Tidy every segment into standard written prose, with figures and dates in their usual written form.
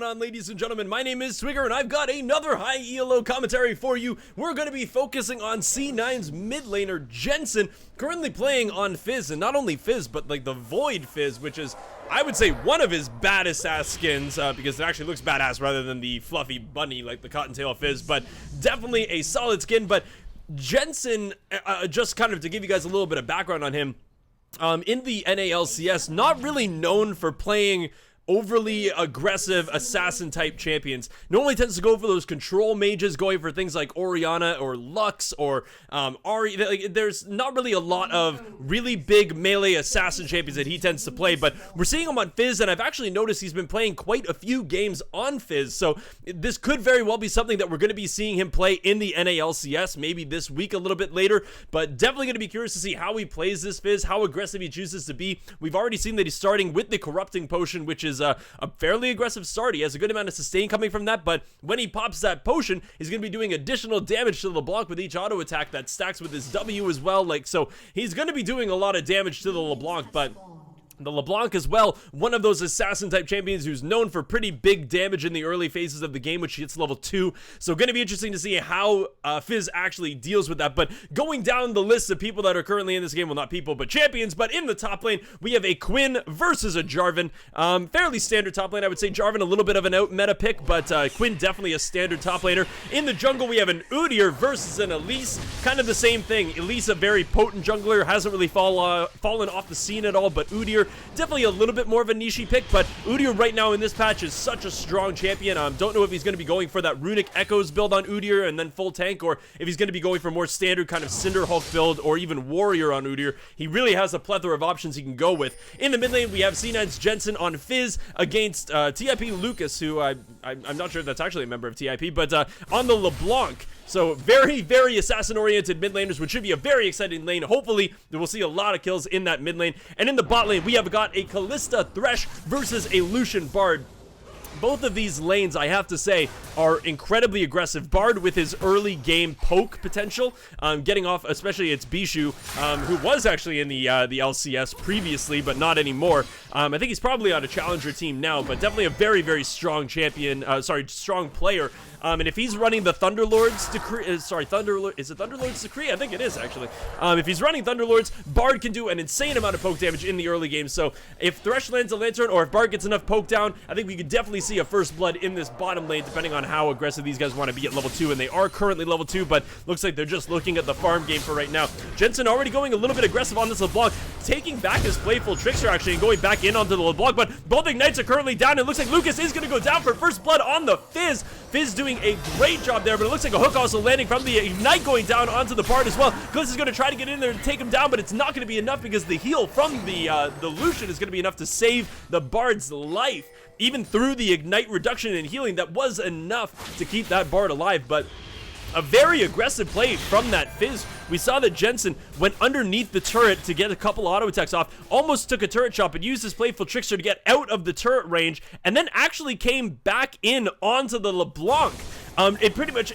on, ladies and gentlemen? My name is Swigger, and I've got another High ELO commentary for you. We're going to be focusing on C9's Mid Laner Jensen, currently playing on Fizz, and not only Fizz, but like the Void Fizz, which is, I would say, one of his baddest ass skins, because it actually looks badass rather than the fluffy bunny like the Cottontail Fizz, but definitely a solid skin. But Jensen, just kind of to give you guys a little bit of background on him, in the NALCS, not really known for playing overly aggressive assassin type champions. Normally tends to go for those control mages, going for things like Orianna or Lux or Ari. Like, there's not really a lot of really big melee assassin champions that he tends to play, but we're seeing him on Fizz, and I've actually noticed he's been playing quite a few games on Fizz, so this could very well be something that we're going to be seeing him play in the NALCS, maybe this week a little bit later, but definitely going to be curious to see how he plays this Fizz, how aggressive he chooses to be. We've already seen that he's starting with the Corrupting Potion, which is a fairly aggressive start. He has a good amount of sustain coming from that, but when he pops that potion, he's going to be doing additional damage to LeBlanc with each auto attack that stacks with his W as well. Like, so he's going to be doing a lot of damage to the LeBlanc, but the LeBlanc as well, one of those assassin type champions who's known for pretty big damage in the early phases of the game, which hits level 2. So going to be interesting to see how Fizz actually deals with that. But going down the list of people that are currently in this game, well, not people, but champions, but in the top lane, we have a Quinn versus a Jarvan. Fairly standard top lane. I would say Jarvan a little bit of an out meta pick, but Quinn definitely a standard top laner. In the jungle, we have an Udyr versus an Elise. Kind of the same thing. Elise, a very potent jungler, hasn't really fallen off the scene at all, but Udyr, definitely a little bit more of a niche pick, but Udyr right now in this patch is such a strong champion. Don't know if he's going to be going for that Runic Echoes build on Udyr and then full tank, or if he's going to be going for more standard kind of Cinder Hulk build or even Warrior on Udyr. He really has a plethora of options he can go with. In the mid lane, we have C9's Jensen on Fizz against TIP Lucas, who I'm not sure if that's actually a member of TIP, but on the LeBlanc. So very, very assassin-oriented mid laners, which should be a very exciting lane. Hopefully, we'll see a lot of kills in that mid lane. And in the bot lane, we have got a Kalista Thresh versus a Lucian Bard. Both of these lanes, I have to say, are incredibly aggressive. Bard with his early game poke potential, getting off, especially it's Bishu, who was actually in the LCS previously, but not anymore. I think he's probably on a challenger team now, but definitely a very, very strong champion, strong player. And if he's running the Thunderlord's Decree, is it Thunderlord's Decree? I think it is, actually. If he's running Thunderlords, Bard can do an insane amount of poke damage in the early game. So if Thresh lands a Lantern, or if Bard gets enough poke down, I think we could definitely see a first blood in this bottom lane, depending on how aggressive these guys want to be at level 2. And they are currently level 2, but looks like they're just looking at the farm game for right now. Jensen already going a little bit aggressive on this LeBlanc, taking back his Playful Trickster, actually, and going back in onto the LeBlanc, but both Ignites are currently down. It looks like Lucas is going to go down for first blood on the Fizz. Fizz doing a great job there, but it looks like a hook also landing from the Ignite going down onto the Bard as well. Gliss is going to try to get in there and take him down, but it's not going to be enough because the heal from the Lucian is going to be enough to save the Bard's life. Even through the Ignite reduction and healing, that was enough to keep that Bard alive, but a very aggressive play from that Fizz. We saw that Jensen went underneath the turret to get a couple auto attacks off, almost took a turret shot, but used his Playful Trickster to get out of the turret range, and then actually came back in onto the LeBlanc. It pretty much,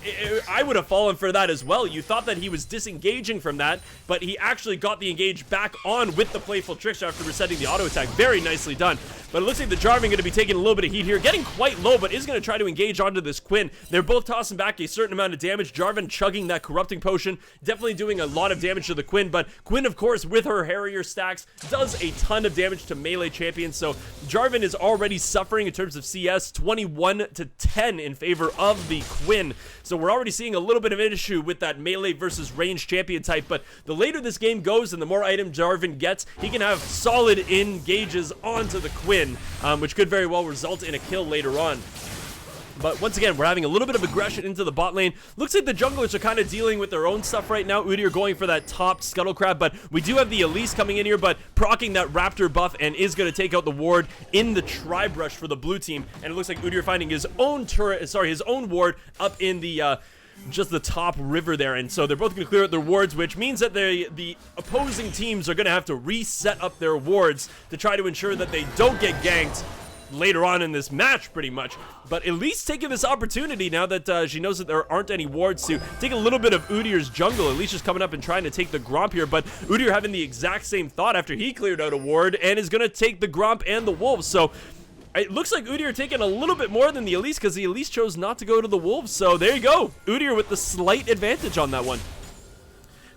I would have fallen for that as well. You thought that he was disengaging from that, but he actually got the engage back on with the Playful Trickster after resetting the auto attack. Very nicely done. But it looks like the Jarvan going to be taking a little bit of heat here, getting quite low, but is going to try to engage onto this Quinn. They're both tossing back a certain amount of damage. Jarvan chugging that Corrupting Potion, definitely doing a lot of damage to the Quinn, but Quinn, of course, with her Harrier stacks, does a ton of damage to melee champions, so Jarvan is already suffering in terms of CS, 21-10 in favor of the Quinn. So we're already seeing a little bit of an issue with that melee versus range champion type, but the later this game goes and the more items Jarvan gets, he can have solid engages onto the Quinn, which could very well result in a kill later on. But once again, we're having a little bit of aggression into the bot lane. Looks like the junglers are kind of dealing with their own stuff right now. Udyr going for that top Scuttle Crab, but we do have the Elise coming in here, but procking that Raptor buff and is going to take out the ward in the Tribe Rush for the blue team. And it looks like Udyr finding his own his own ward up in the just the top river there, and so they're both going to clear out their wards, which means that the opposing teams are going to have to reset up their wards to try to ensure that they don't get ganked later on in this match, pretty much. But at least taking this opportunity now that she knows that there aren't any wards to take a little bit of Udyr's jungle. At least just coming up and trying to take the Gromp here, but Udyr having the exact same thought after he cleared out a ward and is going to take the Gromp and the Wolves. So It looks like Udyr taking a little bit more than the Elise because the Elise chose not to go to the Wolves. So there you go. Udyr with the slight advantage on that one.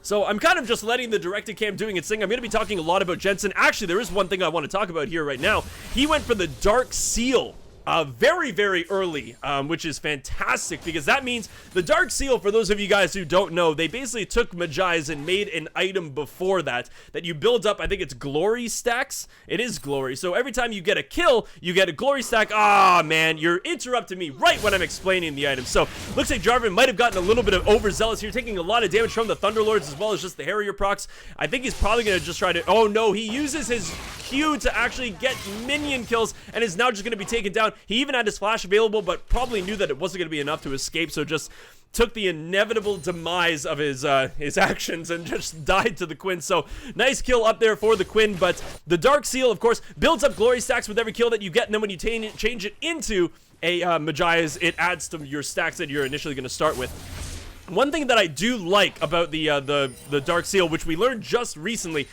So I'm kind of just letting the directed cam doing its thing. I'm going to be talking a lot about Jensen. Actually, there is one thing I want to talk about here right now. He went for the Dark Seal. Very, very early, which is fantastic because that means the Dark Seal, for those of you guys who don't know, they basically took Magi's and made an item before that you build up. I think it's glory stacks. It is glory. So every time you get a kill, you get a glory stack. Ah, man, you're interrupting me right when I'm explaining the item. So looks like Jarvan might have gotten a little bit of overzealous here, taking a lot of damage from the Thunderlords as well as just the Harrier procs. I think he's probably going to just try to, oh no, he uses his Q to actually get minion kills and is now just going to be taken down. He even had his flash available, but probably knew that it wasn't going to be enough to escape, so just took the inevitable demise of his actions and just died to the Quinn. So nice kill up there for the Quinn, but the Dark Seal, of course, builds up glory stacks with every kill that you get, and then when you change it into a Magi's, it adds to your stacks that you're initially going to start with. One thing that I do like about the Dark Seal, which we learned just recently,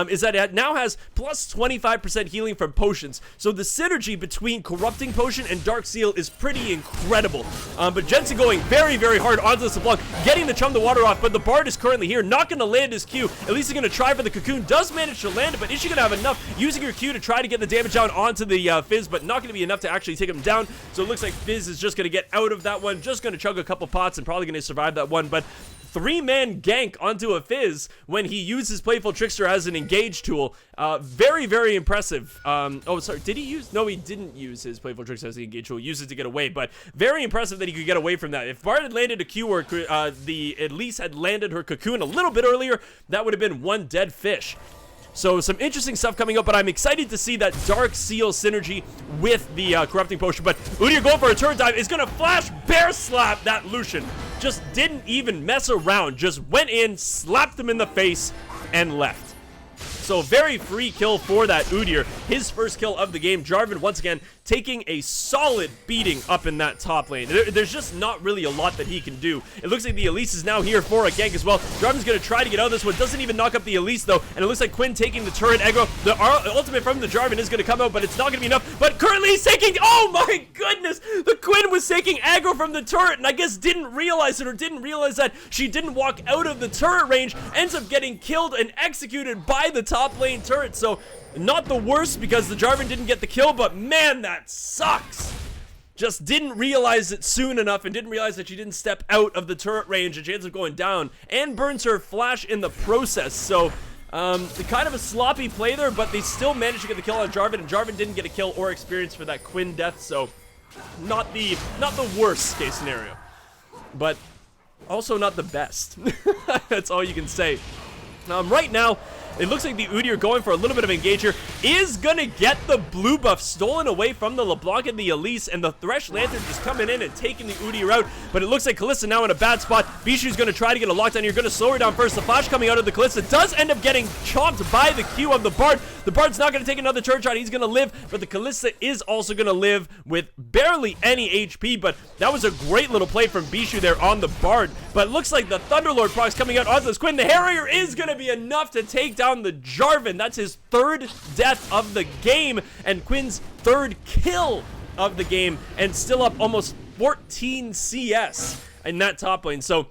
is that it now has plus 25% healing from potions. So the synergy between Corrupting Potion and Dark Seal is pretty incredible. But Jensen going very, very hard onto this LeBlanc, getting the Chum the Water off, but the Bard is currently here, not going to land his Q. At least he's going to try for the Cocoon. Does manage to land it, but is she going to have enough using her Q to try to get the damage out onto the Fizz, but not going to be enough to actually take him down. So it looks like Fizz is just going to get out of that one, just going to chug a couple pots and probably going to survive that one, but three-man gank onto a Fizz when he uses Playful Trickster as an engage tool. Very, very impressive. Oh, sorry, did he use? No, he didn't use his Playful Trickster as an engage tool. He used it to get away, but very impressive that he could get away from that. If Bard had landed a Q or the Elise had landed her Cocoon a little bit earlier, that would have been one dead fish. So some interesting stuff coming up, but I'm excited to see that Dark Seal synergy with the Corrupting Potion. But Udyr going for a turret dive is going to flash bear slap that Lucian. Just didn't even mess around, just went in, slapped him in the face, and left. So very free kill for that Udyr. His first kill of the game. Jarvan once again taking a solid beating up in that top lane. There's just not really a lot that he can do. It looks like the Elise is now here for a gank as well. Jarvan's going to try to get out of this one. Doesn't even knock up the Elise though. And it looks like Quinn taking the turret aggro. The ultimate from the Jarvan is going to come out, but it's not going to be enough. But currently he's taking, oh my goodness, the Quinn was taking aggro from the turret and I guess didn't realize it, or didn't realize that she didn't walk out of the turret range. Ends up getting killed and executed by the top lane turret. So not the worst because the Jarvan didn't get the kill, but man, that sucks. Just didn't realize it soon enough and didn't realize that she didn't step out of the turret range and she ends up going down and burns her flash in the process. So kind of a sloppy play there, but they still managed to get the kill on Jarvan, and Jarvan didn't get a kill or experience for that Quinn death. So not the worst case scenario, but also not the best. That's all you can say. Right now, it looks like the Udyr going for a little bit of engage here is gonna get the blue buff stolen away from the LeBlanc and the Elise, and the Thresh Lantern just coming in and taking the Udyr out. But it looks like Kalista now in a bad spot. Bishu's gonna try to get a lockdown here, gonna slow her down first. The flash coming out of the Kalista does end up getting chomped by the Q of the Bard. The Bard's not gonna take another turret shot, he's gonna live, but the Kalista is also gonna live with barely any HP. But that was a great little play from Bishu there on the Bard. But it looks like the Thunderlord procs coming out onto this Quinn. The Harrier is gonna be enough to take down the Jarvan. That's his third death of the game and Quinn's third kill of the game, and still up almost 14 CS in that top lane. So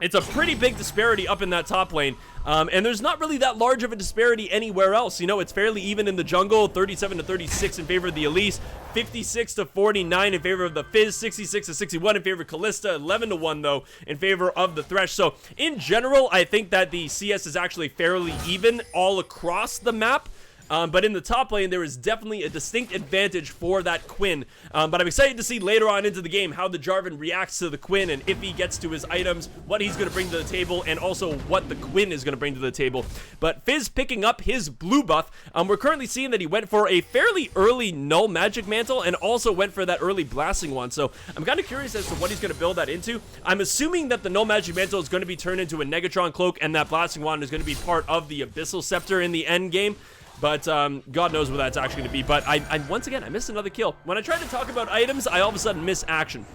it's a pretty big disparity up in that top lane, and there's not really that large of a disparity anywhere else. You know, it's fairly even in the jungle, 37 to 36 in favor of the Elise, 56 to 49 in favor of the Fizz, 66 to 61 in favor of Kalista, 11 to 1 though in favor of the Thresh. So in general, I think that the CS is actually fairly even all across the map. But in the top lane, there is definitely a distinct advantage for that Quinn. But I'm excited to see later on into the game how the Jarvan reacts to the Quinn, and if he gets to his items, what he's going to bring to the table, and also what the Quinn is going to bring to the table. But Fizz picking up his blue buff. We're currently seeing that he went for a fairly early null magic mantle and also went for that early blasting one. So I'm kind of curious as to what he's going to build that into. I'm assuming that the null magic mantle is going to be turned into a Negatron cloak, and that blasting wand is going to be part of the abyssal scepter in the end game. But God knows what that's actually going to be. But I once again, I missed another kill. When I try to talk about items, I all of a sudden miss action.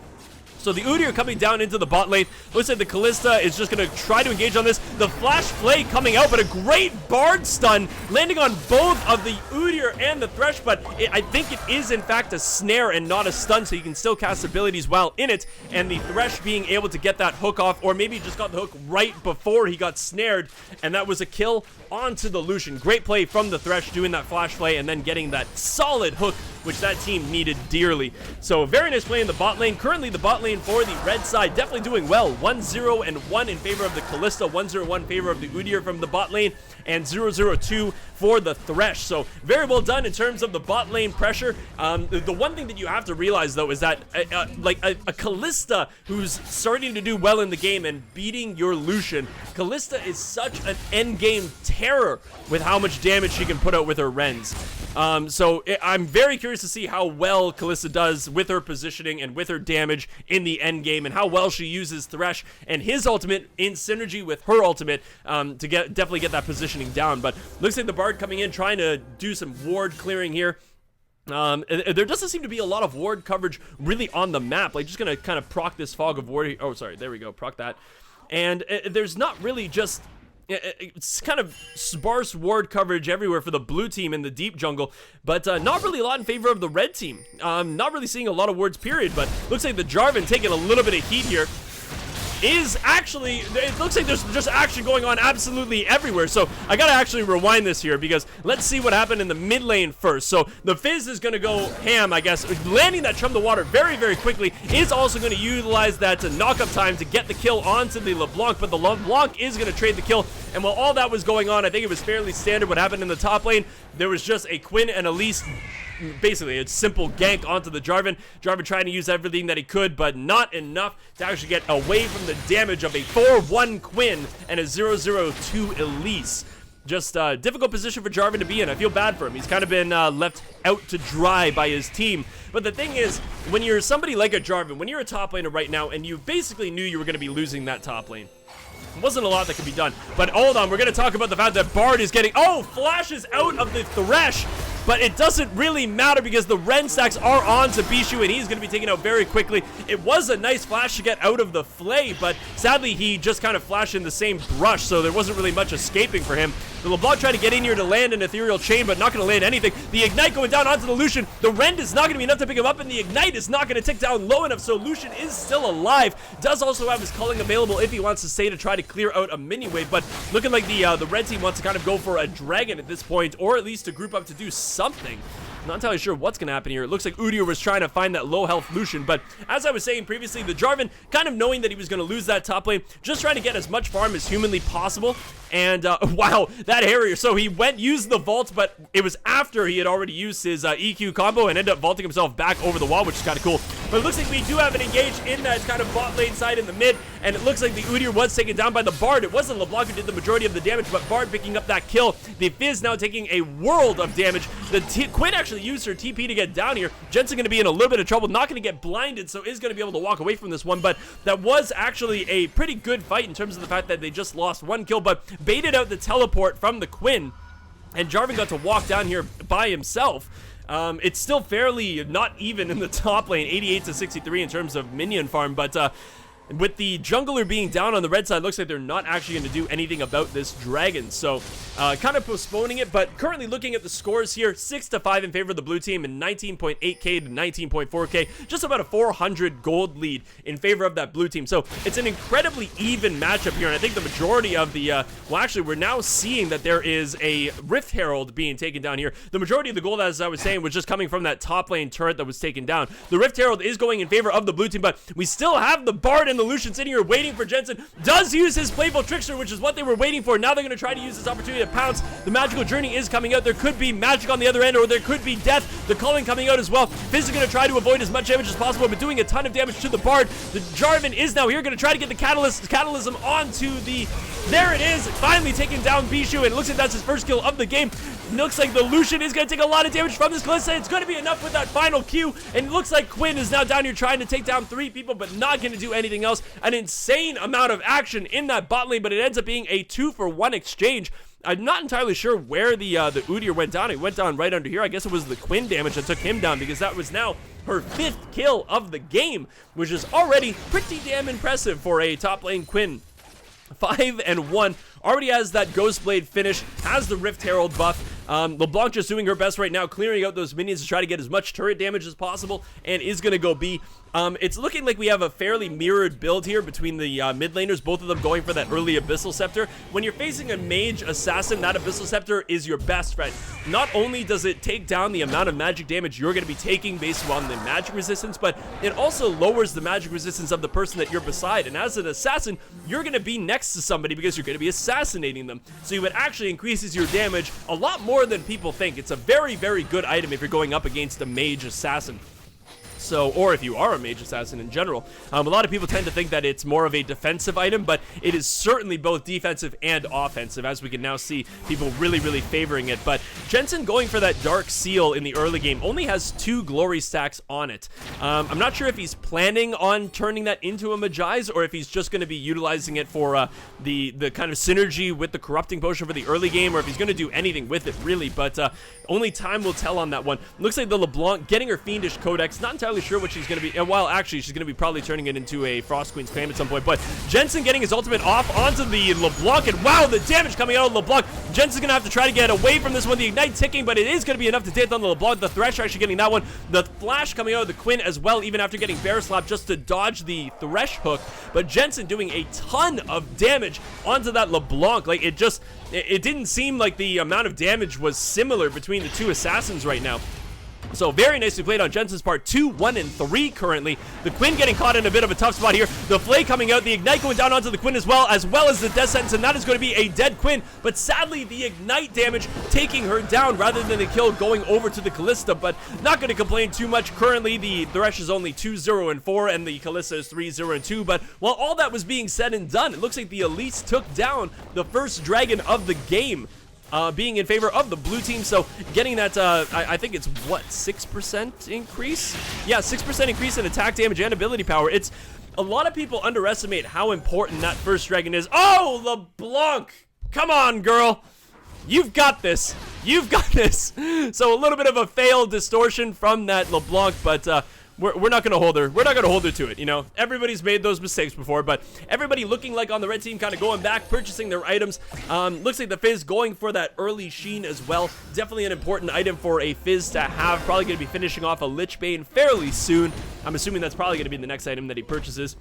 So the Udyr coming down into the bot lane. Looks like the Kalista is just going to try to engage on this. The Flash Flay coming out, but a great Bard stun landing on both of the Udyr and the Thresh, but I think it is in fact a snare and not a stun, so you can still cast abilities while in it, and the Thresh being able to get that hook off, or maybe just got the hook right before he got snared, and that was a kill onto the Lucian. Great play from the Thresh doing that Flash Flay and then getting that solid hook, which that team needed dearly. So very nice play in the bot lane. Currently the bot lane for the red side definitely doing well. 1-0 and 1 in favor of the Kalista, 1-0-1 in favor of the Udyr from the bot lane, and 0-0-2 for the Thresh. So very well done in terms of the bot lane pressure. The one thing that you have to realize though is that like a Kalista who's starting to do well in the game and beating your Lucian, Kalista is such an end game terror with how much damage she can put out with her Rens. I'm very curious to see how well Kalista does with her positioning and with her damage in the end game, and how well she uses Thresh and his ultimate in synergy with her ultimate to definitely get that positioning down. But looks like the Bard coming in trying to do some ward clearing here. There doesn't seem to be a lot of ward coverage really on the map. Like, just gonna kind of proc this fog of ward. Oh, sorry, there we go, proc that. And there's not really just... It's kind of sparse ward coverage everywhere for the blue team in the deep jungle, but not really a lot in favor of the red team. Not really seeing a lot of wards, period, but looks like the Jarvan taking a little bit of heat here. Is actually, it looks like there's just action going on absolutely everywhere. So I gotta actually rewind this here, because let's see what happened in the mid lane first. So the Fizz is gonna go ham, I guess, landing that Chum the Water very, very quickly. Is also gonna utilize that knock-up time to get the kill onto the LeBlanc, but the LeBlanc is gonna trade the kill. And while all that was going on, I think it was fairly standard what happened in the top lane. There was just a Quinn and Elise, basically a simple gank onto the Jarvan. Jarvan trying to use everything that he could, but not enough to actually get away from the damage of a 4-1 Quinn and a 0-0-2 Elise. Just a difficult position for Jarvan to be in. I feel bad for him. He's kind of been left out to dry by his team. But the thing is, when you're somebody like a Jarvan, when you're a top laner right now, and you basically knew you were going to be losing that top lane, wasn't a lot that could be done. But hold on, we're going to talk about the fact that Bard is getting... Oh, flashes out of the Thresh. But it doesn't really matter because the Ren stacks are on to Bishu, and he's going to be taken out very quickly. It was a nice flash to get out of the Flay, but sadly he just kind of flashed in the same brush, so there wasn't really much escaping for him. The LeBlanc trying to get in here to land an Ethereal Chain, but not going to land anything. The Ignite going down onto the Lucian. The Rend is not going to be enough to pick him up, and the Ignite is not going to tick down low enough, so Lucian is still alive. Does also have his culling available if he wants to stay to try to clear out a mini wave, but looking like the red team wants to kind of go for a dragon at this point, or at least to group up to do something. Not entirely sure what's going to happen here. It looks like Udyr was trying to find that low health Lucian, but as I was saying previously, the Jarvan, kind of knowing that he was going to lose that top lane, just trying to get as much farm as humanly possible. And wow, that Harrier. So he used the vault, but it was after he had already used his EQ combo and ended up vaulting himself back over the wall, which is kind of cool. But it looks like we do have an engage in that kind of bot lane side in the mid, and it looks like the Udyr was taken down by the Bard. It wasn't LeBlanc who did the majority of the damage, but Bard picking up that kill. The Fizz now taking a world of damage. The Quinn actually used her TP to get down here. Jensen going to be in a little bit of trouble, not going to get blinded, so is going to be able to walk away from this one, but that was actually a pretty good fight in terms of the fact that they just lost one kill, but baited out the teleport from the Quinn, and Jarvan got to walk down here by himself. It's still fairly not even in the top lane, 88 to 63 in terms of minion farm, but with the jungler being down on the red side, looks like they're not actually going to do anything about this dragon. So, kind of postponing it, but currently looking at the scores here, 6-5 in favor of the blue team and 19.8k to 19.4k. Just about a 400 gold lead in favor of that blue team. So, it's an incredibly even matchup here, and I think the majority of the, well, actually, we're now seeing that there is a Rift Herald being taken down here. The majority of the gold, as I was saying, was just coming from that top lane turret that was taken down. The Rift Herald is going in favor of the blue team, but we still have the Bard and the Lucian sitting here waiting for Jensen. Does use his Playful Trickster, which is what they were waiting for. Now they're going to try to use this opportunity to pounce. The Magical Journey is coming out. There could be magic on the other end, or there could be death. The Culling coming out as well. Fizz is going to try to avoid as much damage as possible, but doing a ton of damage to the Bard. The Jarvan is now here, going to try to get the Catalysm onto the... There it is, finally taking down Bishu, and it looks like that's his first kill of the game. Looks like the Lucian is going to take a lot of damage from this Kalista. It's going to be enough with that final Q, and it looks like Quinn is now down here trying to take down 3 people, but not going to do anything else. An insane amount of action in that bot lane, but it ends up being a 2-for-1 exchange. I'm not entirely sure where the Udyr went down. It went down right under here. I guess it was the Quinn damage that took him down, because that was now her 5th kill of the game, which is already pretty damn impressive for a top lane Quinn. 5-1, already has that Ghostblade finish, has the Rift Herald buff. LeBlanc just doing her best right now, clearing out those minions to try to get as much turret damage as possible, and is going to go B. It's looking like we have a fairly mirrored build here between the mid laners, both of them going for that early Abyssal Scepter. When you're facing a mage assassin, that Abyssal Scepter is your best friend. Not only does it take down the amount of magic damage you're going to be taking based on the magic resistance, but it also lowers the magic resistance of the person that you're beside. And as an assassin, you're going to be next to somebody because you're going to be assassinating them. So it actually increases your damage a lot more than people think. It's a very, very good item if you're going up against a mage assassin. So, or if you are a mage assassin in general. A lot of people tend to think that it's more of a defensive item, but it is certainly both defensive and offensive, as we can now see people really, really favoring it. But Jensen going for that Dark Seal in the early game only has 2 glory stacks on it. I'm not sure if he's planning on turning that into a Magi's, or if he's just going to be utilizing it for the kind of synergy with the corrupting potion for the early game, or if he's going to do anything with it, really. But only time will tell on that one. Looks like the LeBlanc getting her Fiendish Codex, not entirely sure what she's going to be, and while actually she's going to be probably turning it into a Frost Queen's Claim at some point, but Jensen getting his ultimate off onto the LeBlanc, and wow, the damage coming out of LeBlanc. Jensen's going to have to try to get away from this one, the Ignite ticking, but it is going to be enough to take down the LeBlanc. The Thresh actually getting that one, the Flash coming out of the Quinn as well, even after getting Bear Slap just to dodge the Thresh hook, but Jensen doing a ton of damage onto that LeBlanc. Like, it didn't seem like the amount of damage was similar between the two assassins right now. So very nicely played on Jensen's part. 2, 1, and 3 currently. The Quinn getting caught in a bit of a tough spot here. The Flay coming out, the Ignite going down onto the Quinn as well as the Death Sentence, and that is going to be a dead Quinn. But sadly, the Ignite damage taking her down rather than the kill going over to the Callista, but not going to complain too much. Currently, the Thresh is only 2-0 and 4, and the Callista is 3-0 and 2. But while all that was being said and done, it looks like the Elites took down the first dragon of the game. Being in favor of the blue team, so getting that, I think it's, what, 6% increase? Yeah, 6% increase in attack damage and ability power. It's, a lot of people underestimate how important that first dragon is. Oh, LeBlanc! Come on, girl! You've got this! You've got this! So a little bit of a failed distortion from that LeBlanc, but, we're not going to hold her. We're not going to hold her to it, you know. Everybody's made those mistakes before, but everybody looking like on the red team kind of going back, purchasing their items. Looks like the Fizz going for that early Sheen as well. Definitely an important item for a Fizz to have. Probably going to be finishing off a Lich Bane fairly soon. I'm assuming that's probably going to be the next item that he purchases.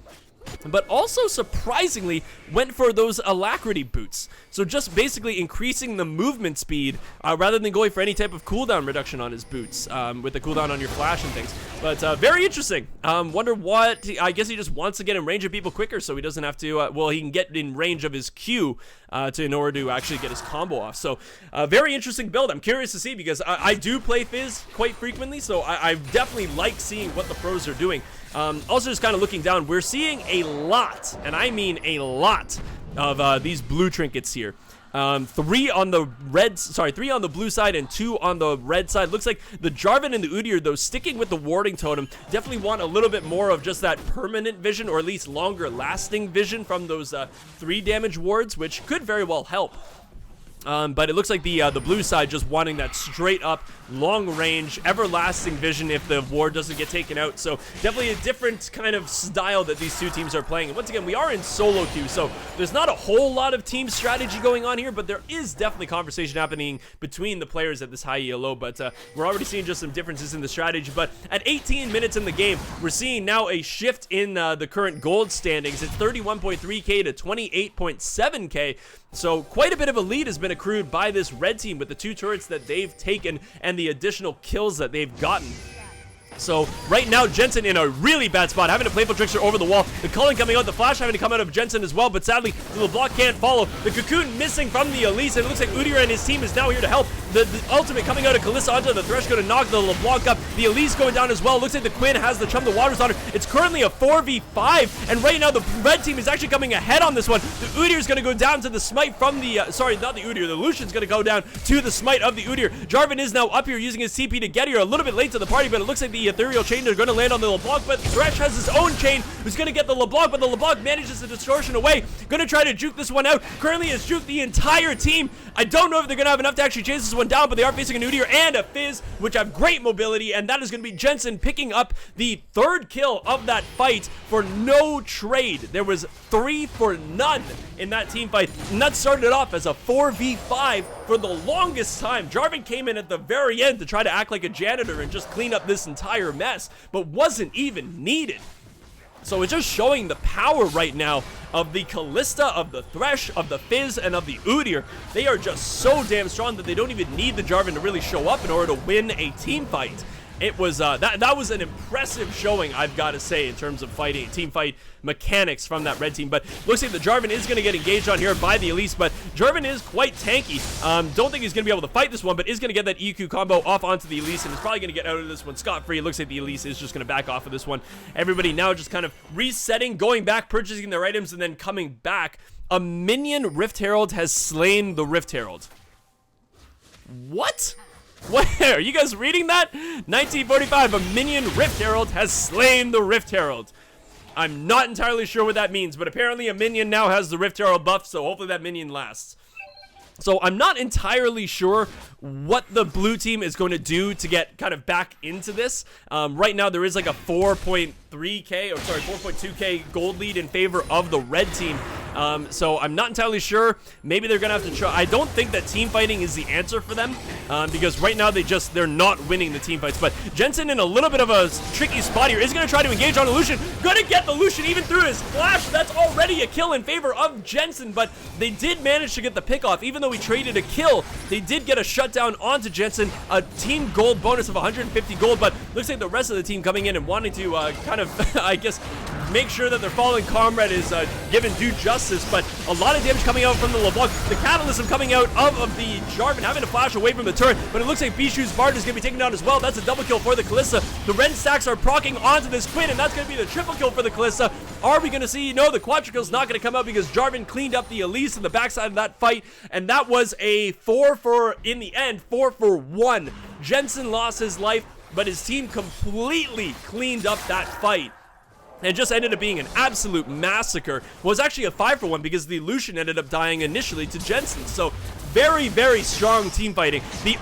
But also surprisingly went for those Alacrity boots. So just basically increasing the movement speed rather than going for any type of cooldown reduction on his boots with the cooldown on your flash and things. But very interesting. Wonder what, I guess he just wants to get in range of people quicker so he doesn't have to, well, he can get in range of his Q in order to actually get his combo off. So very interesting build. I'm curious to see because I do play Fizz quite frequently, so I definitely like seeing what the pros are doing. Also just kind of looking down, we're seeing a lot, and I mean a lot, of these blue trinkets here. 3 on the blue side and 2 on the red side. Looks like the Jarvan and the Udyr, though, sticking with the warding totem, definitely want a little bit more of just that permanent vision, or at least longer lasting vision from those 3 damage wards, which could very well help. But it looks like the blue side just wanting that straight up, long range, everlasting vision if the ward doesn't get taken out. So definitely a different kind of style that these two teams are playing. And once again, we are in solo queue, so there's not a whole lot of team strategy going on here, but there is definitely conversation happening between the players at this high ELO. But we're already seeing just some differences in the strategy. But at 18 minutes in the game, we're seeing now a shift in the current gold standings. It's 31.3k to 28.7k. So quite a bit of a lead has been accrued by this red team with the 2 turrets that they've taken and the additional kills that they've gotten. So right now, Jensen in a really bad spot, having to Playful Trickster over the wall. The Culling coming out, the Flash having to come out of Jensen as well, but sadly, the LeBlanc can't follow. The Cocoon missing from the Elise, and it looks like Udyr and his team is now here to help. The ultimate coming out of Callista onto the Thresh, going to knock the LeBlanc up. The Elise going down as well. Looks like the Quinn has the Chum the Waters on her. It's currently a 4v5, and right now the red team is actually coming ahead on this one. The Udyr is going to go down to the smite from the, sorry, not the Udyr, the Lucian's going to go down to the smite of the Udyr. Jarvan is now up here using his TP to get here, a little bit late to the party, but it looks like the Ethereal Chain are going to land on the LeBlanc, but Thresh has his own chain who's going to get the LeBlanc, but the LeBlanc manages the distortion away. Going to try to juke this one out. Currently has juked the entire team. I don't know if they're going to have enough to actually chase this one one down, but they are facing a Udyr and a Fizz, which have great mobility, and that is going to be Jensen picking up the 3rd kill of that fight for no trade. There was 3 for none in that team fight, and that started off as a 4v5 for the longest time. Jarvan came in at the very end to try to act like a janitor and just clean up this entire mess, but wasn't even needed. So it's just showing the power right now of the Kalista, of the Thresh, of the Fizz, and of the Udyr. They are just so damn strong that they don't even need the Jarvan to really show up in order to win a team fight. It was that was an impressive showing, I've got to say, in terms of fighting, team fight mechanics from that red team. But looks like the Jarvan is going to get engaged on here by the Elise, but Jarvan is quite tanky. Don't think he's going to be able to fight this one, but is going to get that EQ combo off onto the Elise, and is probably going to get out of this one scot-free. It looks like the Elise is just going to back off of this one. Everybody now just kind of resetting, going back, purchasing their items, and then coming back. A minion Rift Herald has slain the Rift Herald. What? Where? Are you guys reading that? 1945, a minion Rift Herald has slain the Rift Herald. I'm not entirely sure what that means, but apparently a minion now has the Rift Herald buff, so hopefully that minion lasts. So I'm not entirely sure what the blue team is going to do to get kind of back into this. Right now there is like a 4.2k gold lead in favor of the red team. So I'm not entirely sure. Maybe they're gonna have to try. I don't think that team fighting is the answer for them, because right now they're not winning the team fights. But Jensen in a little bit of a tricky spot here is gonna try to engage on a Lucian. Gonna get the Lucian even through his flash. That's already a kill in favor of Jensen, but they did manage to get the pick off. Even though we traded a kill, they did get a shutdown onto Jensen, a team gold bonus of 150 gold, but looks like the rest of the team coming in and wanting to kind of, I guess, make sure that their fallen comrade is given due justice. But a lot of damage coming out from the LeBlanc. The Catalysm coming out of the Jarvan, having to flash away from the turret, but it looks like Bishu's Bard is going to be taken down as well. That's a double kill for the Kalista. The red stacks are proccing onto this Quinn, and that's going to be the triple kill for the Kalista. Are we going to see? No, the quadrukill's not going to come out because Jarvan cleaned up the Elise in the backside of that fight, and that was a 4 for 1. Jensen lost his life, but his team completely cleaned up that fight. And it just ended up being an absolute massacre. Well, it was actually a 5 for 1 because the Lucian ended up dying initially to Jensen. So very, very strong team fighting. The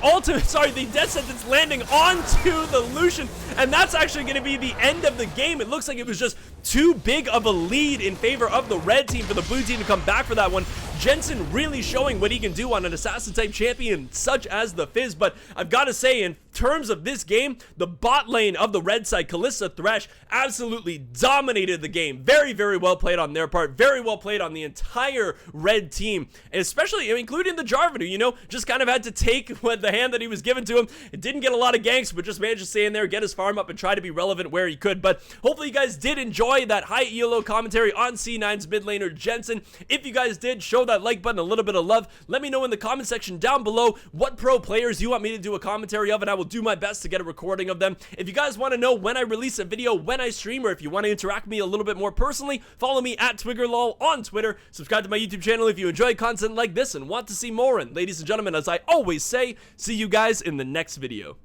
death sentence landing onto the Lucian, and that's actually going to be the end of the game. It looks like it was just too big of a lead in favor of the red team for the blue team to come back for that one. Jensen really showing what he can do on an assassin type champion such as the Fizz, but I've got to say, in terms of this game, the bot lane of the red side, Kalista Thresh, absolutely dominated the game. Very, very well played on their part. Very well played on the entire red team, and especially including the Jarvan, who, you know, just kind of had to take the hand that he was given to him. It didn't get a lot of ganks, but just managed to stay in there, get his farm up, and try to be relevant where he could. But hopefully you guys did enjoy that high ELO commentary on C9's mid laner Jensen. If you guys did, show that like button, a little bit of love. Let me know in the comment section down below what pro players you want me to do a commentary of, and I will do my best to get a recording of them. If you guys want to know when I release a video, when I stream, or if you want to interact with me a little bit more personally, follow me at TwiggerLol on Twitter. Subscribe to my YouTube channel if you enjoy content like this and want to see more. And ladies and gentlemen, as I always say, see you guys in the next video.